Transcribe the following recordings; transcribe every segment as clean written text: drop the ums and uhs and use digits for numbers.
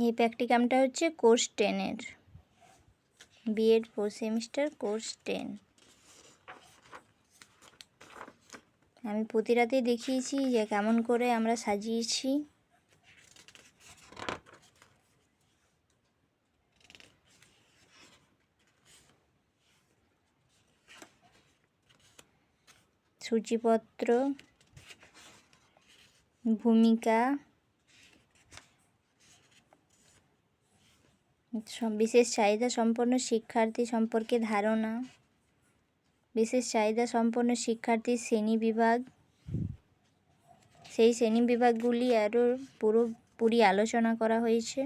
এই প্র্যাকটিকামটা হচ্ছে course 10-এর, B Ed 4 semester course 10। আমি প্রতি রাতেই দেখিয়েছি যে কেমন করে আমরা সাজিয়েছি। সূচিপত্র, ভূমিকা, বিশেষ চাহিদা সম্পন্ন শিক্ষার্থী সম্পর্কে ধারণা, বিশেষ চাহিদা সম্পন্ন শিক্ষার্থীর শ্রেণীবিভাগ, সেই শ্রেণীবিভাগগুলি আরও পুরোপুরি আলোচনা করা হয়েছে।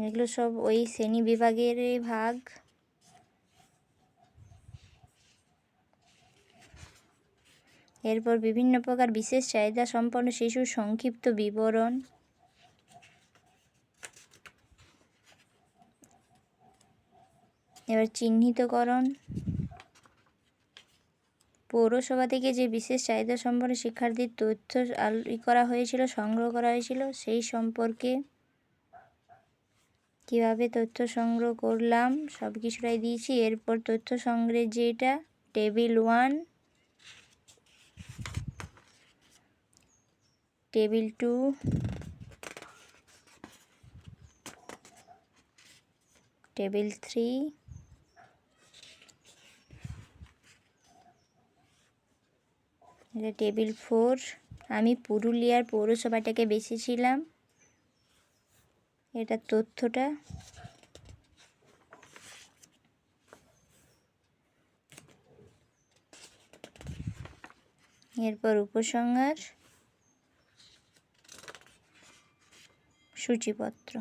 এগুলো সব ওই শ্রেণীবিভাগের ভাগ। এরপর বিভিন্ন প্রকার বিশেষ চাহিদা সম্পন্ন শিশুর সংক্ষিপ্ত বিবরণ, এবার চিহ্নিতকরণ। পৌরসভা থেকে যে বিশেষ চাহিদা সম্পন্ন শিক্ষার্থীর তথ্য করা হয়েছিল, সংগ্রহ করা হয়েছিল, সেই সম্পর্কে কিভাবে তথ্য সংগ্রহ করলাম সব কিছুটাই দিয়েছি। এরপর তথ্য সংগ্রহের যেটা টেবিল 1, টেবিল 2, টেবিল 3, এটা টেবিল 4। আমি পুরুলিয়ার পৌরসভাটাকে বেছেছিলাম, এটা তথ্যটা। এরপর উপসংহার, সূচিপত্র।